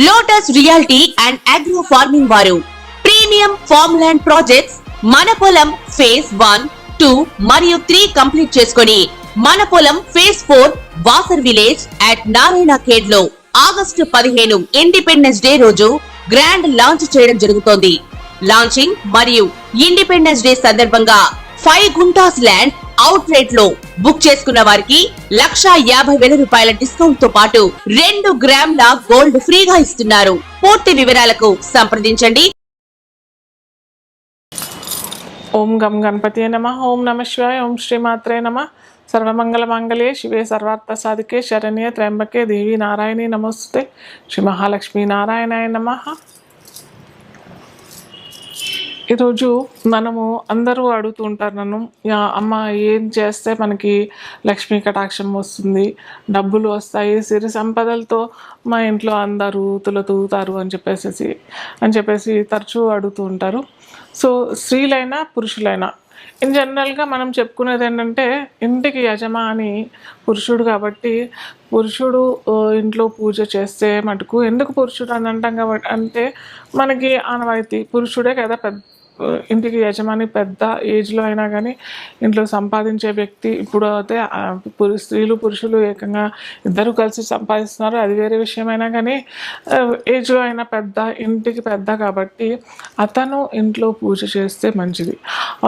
Lotus reality and agro farming వారు premium farm land projects మన పొలం ఫేజ్ 1, 2 మరియు 3 కంప్లీట్ చేసుకొని మన పొలం phase 4 Wasar village at Narayana Khed లో ఆగస్టు 15 ఇండిపెండెన్స్ డే రోజు గ్రాండ్ లాంచ్ చేయడం జరుగుతోంది. లాంచింగ్ మరియు ఇండిపెండెన్స్ డే సందర్భంగా 5 గుంటాస్ ల్యాండ్ అవుట్ రేట్ లో బుక్ చేసుకున్న వారికి 1,50,000 రూపాయల డిస్కౌంట్ తో పాటు 2 గ్రాముల గోల్డ్ ఫ్రీగా ఇస్తున్నారు. పూర్తి వివరాలకు సంప్రదించండి. ఓం గం గణపతియే నమః. ఓం నమః శివాయ. ఓం శ్రీమాత్రే నమః. సర్వమంగళ మంగళే శివే సర్వార్థ సాధికే శరణ్యే త్ర్యంబకే దేవి నారాయణి నమోస్తుతే. శ్రీ మహాలక్ష్మీ నారాయణాయ నమః. ఈరోజు మనము అందరూ అడుగుతూ ఉంటారు నన్ను, అమ్మ ఏం చేస్తే మనకి లక్ష్మీ కటాక్షం వస్తుంది, డబ్బులు వస్తాయి, సిరి సంపదలతో మా ఇంట్లో అందరూ తులతూగుతారు అని చెప్పేసి తరచూ అడుగుతూ ఉంటారు. సో స్త్రీలైనా పురుషులైనా ఇన్ జనరల్గా మనం చెప్పుకునేది ఏంటంటే, ఇంటికి యజమాని పురుషుడు కాబట్టి పురుషుడు ఇంట్లో పూజ చేస్తే మటుకు, ఎందుకు పురుషుడు అని అంటాం కాబట్టి అంటే మనకి ఆనవాయితీ పురుషుడే కదా ఇంటికి యజమాని. పెద్ద ఏజ్లో అయినా కానీ ఇంట్లో సంపాదించే వ్యక్తి. ఇప్పుడు అయితే స్త్రీలు పురుషులు ఏకంగా ఇద్దరు కలిసి సంపాదిస్తున్నారు, అది వేరే విషయమైనా కానీ ఏజ్లో అయినా పెద్ద, ఇంటికి పెద్ద కాబట్టి అతను ఇంట్లో పూజ చేస్తే మంచిది.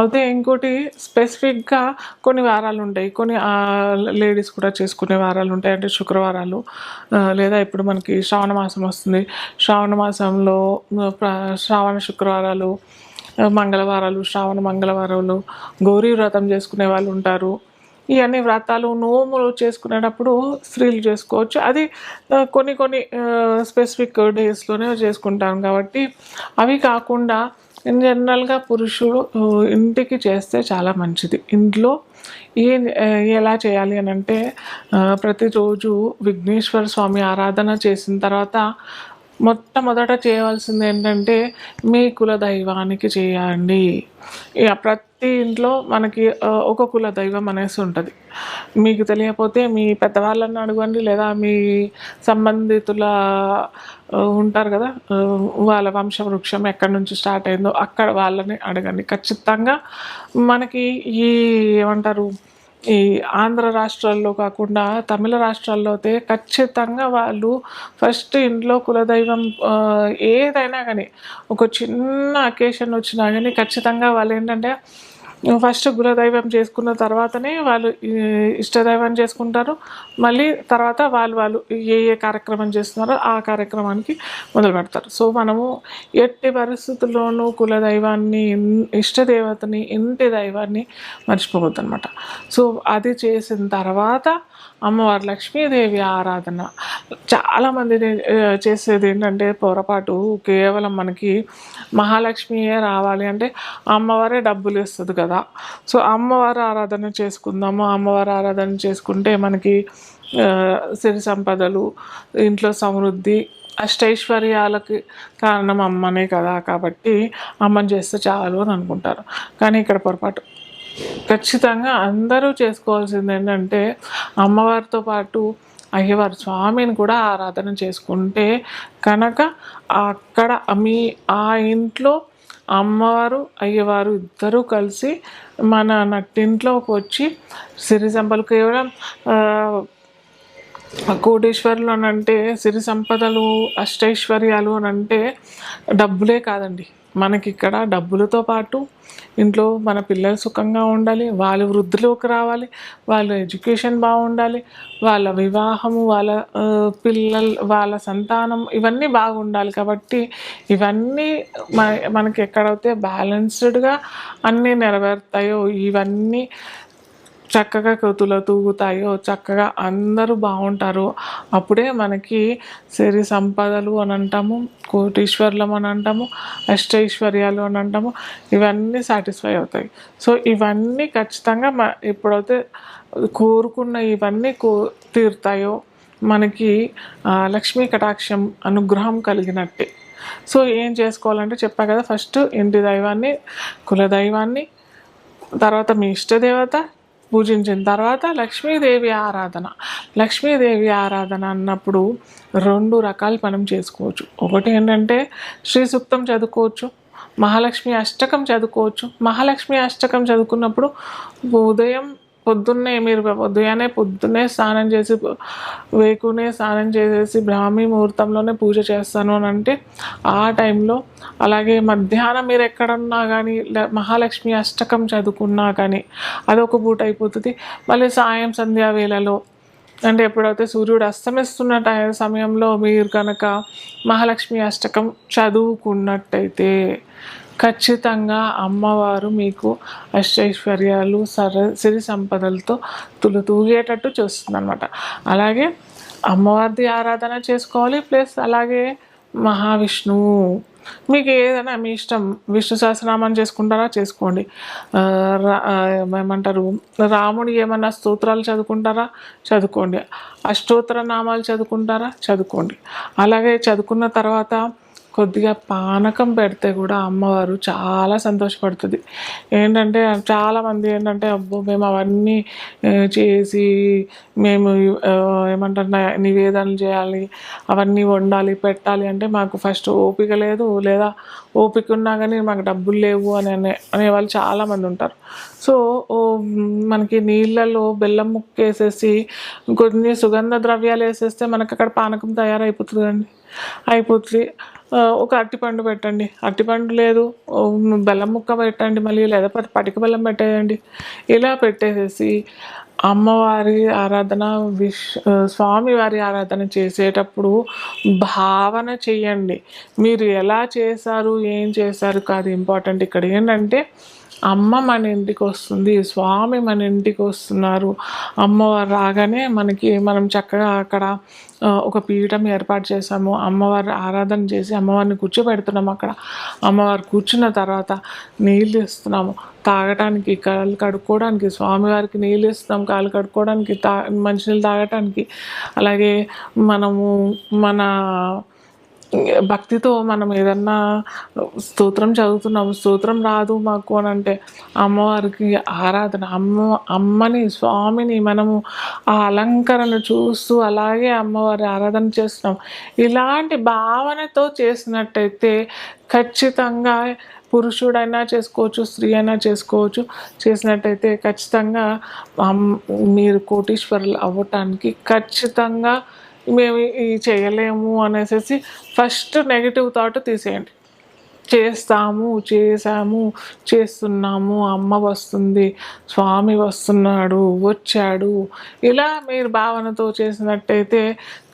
అయితే ఇంకోటి స్పెసిఫిక్గా కొన్ని వారాలు ఉంటాయి, కొన్ని లేడీస్ కూడా చేసుకునే వారాలు ఉంటాయి. అంటే శుక్రవారాలు, లేదా ఇప్పుడు మనకి శ్రావణ మాసం వస్తుంది, శ్రావణ మాసంలో శ్రావణ శుక్రవారాలు, మంగళవారాలు, శ్రావణ మంగళవారాలు, గౌరీ వ్రతం చేసుకునే వాళ్ళు ఉంటారు. ఇవన్నీ వ్రతాలు నోములు చేసుకునేటప్పుడు స్త్రీలు చేసుకోవచ్చు. అది కొన్ని స్పెసిఫిక్ డేస్లోనే చేసుకుంటాం కాబట్టి అవి కాకుండా ఇన్ జనరల్గా పురుషుడు ఇంటికి చేస్తే చాలా మంచిది. ఇంట్లో ఎలా చేయాలి అని అంటే, ప్రతిరోజు విఘ్నేశ్వర స్వామి ఆరాధన చేసిన తర్వాత మొట్టమొదట చేయవలసింది ఏంటంటే, మీ కుల దైవానికి చేయండి. ఇక ప్రతి ఇంట్లో మనకి ఒక కుల దైవం అనేసి ఉంటుంది. మీకు తెలియకపోతే మీ పెద్దవాళ్ళని అడగండి, లేదా మీ సంబంధితుల ఉంటారు కదా, వాళ్ళ వంశవృక్షం ఎక్కడి నుంచి స్టార్ట్ అయిందో అక్కడ వాళ్ళని అడగండి. ఖచ్చితంగా మనకి ఈ ఏమంటారు, ఈ ఆంధ్ర రాష్ట్రాల్లో కాకుండా తమిళ రాష్ట్రాల్లో అయితే ఖచ్చితంగా వాళ్ళు ఫస్ట్ ఇంట్లో కులదైవం ఏదైనా కానీ, ఒక చిన్న అకేషన్ వచ్చినా కానీ ఖచ్చితంగా వాళ్ళు ఏంటంటే ఫస్ట్ కులదైవం చేసుకున్న తర్వాతనే వాళ్ళు ఇష్టదైవం చేసుకుంటారు. మళ్ళీ తర్వాత వాళ్ళు ఏ కార్యక్రమం చేస్తున్నారో ఆ కార్యక్రమానికి మొదలు పెడతారు. సో మనము ఎట్టి పరిస్థితుల్లోనూ కులదైవాన్ని, ఇష్టదేవతని, ఇంటి దైవాన్ని మర్చిపోవద్దు అనమాట. సో అది చేసిన తర్వాత అమ్మవారు లక్ష్మీదేవి ఆరాధన. చాలామంది చేసేది ఏంటంటే పొరపాటు, కేవలం మనకి మహాలక్ష్మియే రావాలి అంటే అమ్మవారే డబ్బులు ఇస్తుంది కదా, సో అమ్మవారు ఆరాధన చేసుకుందాము. అమ్మవారు ఆరాధన చేసుకుంటే మనకి సిరి సంపదలు, ఇంట్లో సమృద్ధి, అష్టైశ్వర్యాలకి కారణం అమ్మనే కదా, కాబట్టి అమ్మని చేస్తే చాలు అని అనుకుంటారు. కానీ ఇక్కడ పొరపాటు. ఖచ్చితంగా అందరూ చేసుకోవాల్సింది ఏంటంటే, అమ్మవారితో పాటు అయ్యవారు స్వామిని కూడా ఆరాధన చేసుకుంటే కనుక అక్కడ ఆ ఇంట్లో అమ్మవారు అయ్యవారు ఇద్దరూ కలిసి మన నట్టింట్లోకి వచ్చి సిరి సంపదలు, కేవలం కోటేశ్వరులు అని అంటే, సిరి సంపదలు, అష్టైశ్వర్యాలు అని అంటే డబ్బులే కాదండి. మనకి ఇక్కడ డబ్బులతో పాటు ఇంట్లో మన పిల్లలు సుఖంగా ఉండాలి, వాళ్ళు వృద్ధిలోకి రావాలి, వాళ్ళ ఎడ్యుకేషన్ బాగుండాలి, వాళ్ళ వివాహము, వాళ్ళ పిల్లలు, వాళ్ళ సంతానం, ఇవన్నీ బాగుండాలి. కాబట్టి ఇవన్నీ మనకి ఎక్కడైతే బ్యాలెన్స్డ్గా అన్నీ నెరవేరుతాయో, ఇవన్నీ చక్కగా తూగుతాయో, చక్కగా అందరూ బాగుంటారో, అప్పుడే మనకి సిరి సంపదలు అని అంటాము, కోటీశ్వర్లం అని అంటాము, అష్టైశ్వర్యాలు అని అంటాము, ఇవన్నీ సాటిస్ఫై అవుతాయి. సో ఇవన్నీ ఖచ్చితంగా ఎప్పుడైతే కోరుకున్న ఇవన్నీ తీరుతాయో మనకి లక్ష్మీ కటాక్షం అనుగ్రహం కలిగినట్టే. సో ఏం చేసుకోవాలంటే చెప్పా కదా, ఫస్ట్ ఇంటి దైవాన్ని, కులదైవాన్ని, తర్వాత మీ ఇష్టదేవత, పూజించిన తర్వాత లక్ష్మీదేవి ఆరాధన. లక్ష్మీదేవి ఆరాధన అన్నప్పుడు 2 రకాలు మనం చేసుకోవచ్చు. ఒకటి ఏంటంటే శ్రీ సూక్తం చదువుకోవచ్చు, మహాలక్ష్మి అష్టకం చదువుకోవచ్చు. మహాలక్ష్మి అష్టకం చదువుకున్నప్పుడు పొద్దున్నే స్నానం చేసి వేకునే స్నానం చేసేసి బ్రాహ్మీ ముహూర్తంలోనే పూజ చేస్తాను అని అంటే ఆ టైంలో, అలాగే మధ్యాహ్నం మీరు ఎక్కడున్నా కానీ మహాలక్ష్మి అష్టకం చదువుకున్నా కానీ అదొక పూట అయిపోతుంది. మళ్ళీ సాయం సంధ్యా వేళలో అంటే ఎప్పుడైతే సూర్యుడు అస్తమిస్తున్న సమయంలో మీరు కనుక మహాలక్ష్మి అష్టకం చదువుకున్నట్టయితే ఖచ్చితంగా అమ్మవారు మీకు అష్టైశ్వర్యాలు సిరి సంపదలతో తూగేటట్టు చూస్తుందన్నమాట. అలాగే అమ్మవారిది ఆరాధన చేసుకోవాలి, ప్లస్ అలాగే మహావిష్ణువు. మీకు ఏదైనా మీ ఇష్టం, విష్ణు సహస్రనామం చేసుకుంటారా చేసుకోండి, ఏమంటారు రాముడి ఏమన్నా స్తోత్రాలు చదువుకుంటారా చదువుకోండి, అష్టోత్తర నామాలు చదువుకుంటారా చదువుకోండి. అలాగే చదువుకున్న తర్వాత కొద్దిగా పానకం పెడితే కూడా అమ్మవారు చాలా సంతోషపడుతుంది. ఏంటంటే చాలామంది ఏంటంటే అబ్బో మేము అవన్నీ చేసి మేము ఏమంటారు నివేదనలు చేయాలి, అవన్నీ వండాలి పెట్టాలి అంటే మాకు ఫస్ట్ ఓపిక లేదు, లేదా ఓపిక ఉన్నా కానీ మాకు డబ్బులు లేవు అనేవాళ్ళు చాలామంది ఉంటారు. సో మనకి నీళ్ళలో బెల్లం ముక్క వేసేసి కొన్ని సుగంధ ద్రవ్యాలు వేసేస్తే మనకు అక్కడ పానకం తయారైపోతుంది అయిపోతుంది. ఒక అరటిపండు పెట్టండి, అరటిపండు లేదు బెల్లం ముక్క పెట్టండి, మళ్ళీ లేకపోతే పటిక బెల్లం పెట్టేయండి. ఇలా పెట్టేసేసి అమ్మవారి ఆరాధన స్వామివారి ఆరాధన చేసేటప్పుడు భావన చెయ్యండి. మీరు ఎలా చేశారు ఏం చేశారు కాదు ఇంపార్టెంట్. ఇక్కడ ఏంటంటే అమ్మ మన ఇంటికి వస్తుంది, స్వామి మన ఇంటికి వస్తున్నారు. అమ్మవారు రాగానే మనం చక్కగా అక్కడ ఒక పీఠం ఏర్పాటు చేసాము, అమ్మవారి ఆరాధన చేసి అమ్మవారిని కూర్చోబెడుతున్నాము. అక్కడ అమ్మవారు కూర్చున్న తర్వాత నీళ్ళు ఇస్తున్నాము తాగటానికి, కాళ్ళు కడుక్కోవడానికి, స్వామివారికి నీళ్ళు ఇస్తున్నాం కాళ్ళు కడుక్కోవడానికి, మంచినీళ్ళు తాగటానికి. అలాగే మనము మన భక్తితో మనం ఏదన్నా స్తోత్రం చదువుతున్నాము, స్తోత్రం రాదు మాకు అని అంటే అమ్మవారికి ఆరాధన, అమ్మని స్వామిని మనము ఆ అలంకరణ చూస్తూ అలాగే అమ్మవారి ఆరాధన చేస్తున్నాం. ఇలాంటి భావనతో చేసినట్టయితే ఖచ్చితంగా పురుషుడైనా చేసుకోవచ్చు, స్త్రీ అయినా చేసుకోవచ్చు. చేసినట్టయితే ఖచ్చితంగా మీరు కోటీశ్వరులు అవ్వటానికి ఖచ్చితంగా మేము ఇది చేయలేము అనేసి ఫస్ట్ నెగిటివ్ థాట్ తీసేయండి. చేసాము చేస్తున్నాము, అమ్మ వస్తుంది, స్వామి వస్తున్నాడు వచ్చాడు, ఇలా మీరు భావనతో చేసినట్టయితే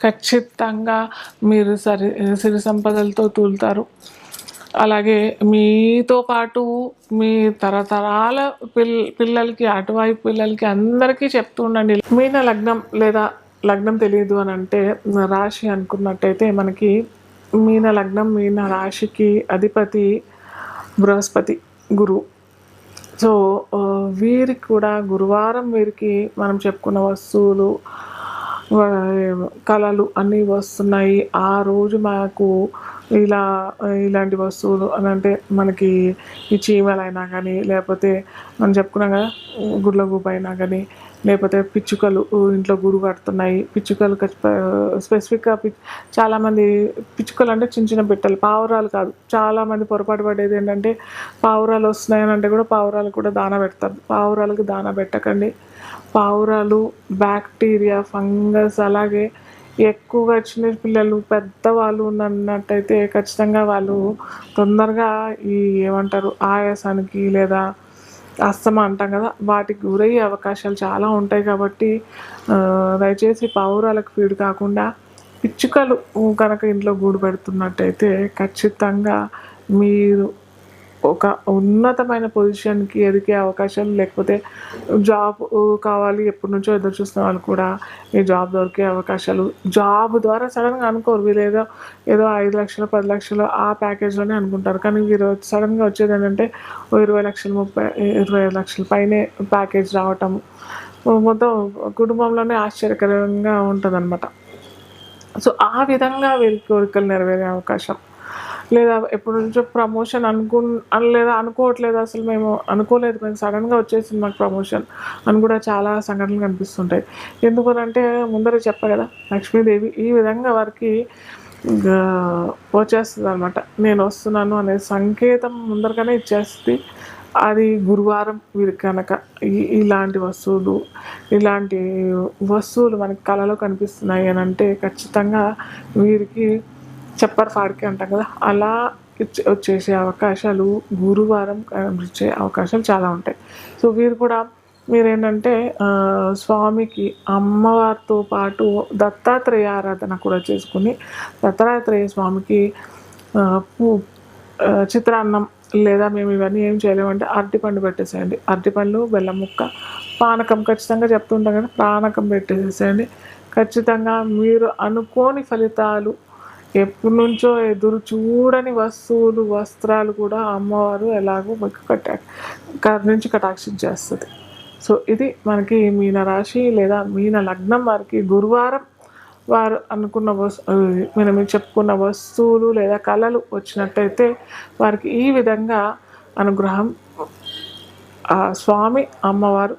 ఖచ్చితంగా మీరు సిరి సంపదలతో తూలుతారు. అలాగే మీతో పాటు మీ తరతరాల పిల్లలకి అటువైపు పిల్లలకి అందరికీ చెప్తూ ఉండండి. మీన లగ్నం లేదా లగ్నం తెలియదు అని అంటే రాశి అనుకున్నట్టయితే మనకి మీన లగ్నం మీన రాశికి అధిపతి బృహస్పతి గురువు. సో వీరికి కూడా గురువారం వీరికి మనం చెప్పుకున్న వస్తువులు కళలు అన్నీ వస్తున్నాయి. ఆ రోజు మాకు ఇలాంటి వస్తువులు అని అంటే మనకి ఈ చీమలైనా కానీ, లేకపోతే మనం చెప్పుకున్నాం కదా గుడ్లగూబ అయినా కానీ, లేకపోతే పిచ్చుకలు ఇంట్లో గూడు కడుతున్నాయి, పిచ్చుకలు స్పెసిఫిక్గా చాలామంది పిచ్చుకలు అంటే చిన్న చిన్న బిట్టలు, పావురాలు కాదు. చాలామంది పొరపాటు పడేది ఏంటంటే పావురాలు వస్తున్నాయని అంటే కూడా పావురాలు కూడా దానా పెడతారు. పావురాలకు దానా పెట్టకండి. పావురాలు బ్యాక్టీరియా, ఫంగస్, అలాగే ఎక్కువగా చిన్న పిల్లలు పెద్దవాళ్ళు ఉన్నట్టయితే ఖచ్చితంగా వాళ్ళు తొందరగా ఏమంటారు ఆయాసానికి లేదా అస్తమా అంటాం కదా, వాటికి గురయ్యే అవకాశాలు చాలా ఉంటాయి. కాబట్టి దయచేసి పావురాలకు ఫీడ్ కాకుండా పిచ్చుకలు కనుక ఇంట్లో గూడు పెడుతున్నట్టయితే ఖచ్చితంగా మీరు ఒక ఉన్నతమైన పొజిషన్కి ఎదిగే అవకాశాలు, లేకపోతే జాబ్ కావాలి ఎప్పటి నుంచో ఎదురు చూస్తున్న వాళ్ళు కూడా ఈ జాబ్ దొరికే అవకాశాలు. జాబ్ ద్వారా సడన్గా అనుకోరు, వీళ్ళు ఏదో 5 లక్షలు 10 లక్షలు ఆ ప్యాకేజ్లోనే అనుకుంటారు. కానీ వీరు సడన్గా వచ్చేది ఏంటంటే 20 లక్షలు 25 లక్షల పైనే ప్యాకేజ్ రావటం మొత్తం కుటుంబంలోనే ఆశ్చర్యకరంగా ఉంటుంది అనమాట. సో ఆ విధంగా వీరి కోరికలు నెరవేరే అవకాశం. లేదా ఎప్పటి నుంచో ప్రమోషన్ లేదా అనుకోవట్లేదు, అసలు మేము అనుకోలేదు, మేము సడన్గా వచ్చేసింది మాకు ప్రమోషన్ అని కూడా చాలా సంఘటనలు కనిపిస్తుంటాయి. ఎందుకనంటే ముందరే చెప్పా కదా, లక్ష్మీదేవి ఈ విధంగా వారికి వచ్చేస్తుంది అనమాట. నేను వస్తున్నాను అనే సంకేతం ముందరగానే ఇచ్చేస్తుంది. అది గురువారం వీరికి కనుక ఇలాంటి వస్తువులు మనకి కళలో కనిపిస్తున్నాయి అని అంటే ఖచ్చితంగా వీరికి చెప్పర్ ఫాడికి అంటాం కదా, అలా వచ్చేసే అవకాశాలు గురువారం కనిపించే అవకాశాలు చాలా ఉంటాయి. సో వీరు కూడా మీరేంటంటే స్వామికి అమ్మవారితో పాటు దత్తాత్రేయ ఆరాధన కూడా చేసుకుని దత్తాత్రేయ స్వామికి చిత్రాన్నం, లేదా మేము ఇవన్నీ ఏం చేయలేమంటే అరటిపండు పెట్టేసేయండి. అరటిపండ్లు, బెల్లం ముక్క, పానకం ఖచ్చితంగా చెప్తుంటాం కదా, పానకం పెట్టేసేయండి. ఖచ్చితంగా మీరు అనుకోని ఫలితాలు, ఎప్పటి నుంచో ఎదురు చూడని వస్త్రాలు కూడా అమ్మవారు ఎలాగో మీకు నుంచి కటాక్షించేస్తుంది. సో ఇది మనకి మీన రాశి లేదా మీన లగ్నం వారికి గురువారం వారు అనుకున్న మనం చెప్పుకున్న వస్తువులు లేదా కళలు వచ్చినట్టయితే వారికి ఈ విధంగా అనుగ్రహం స్వామి అమ్మవారు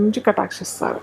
నుంచి కటాక్షిస్తారు.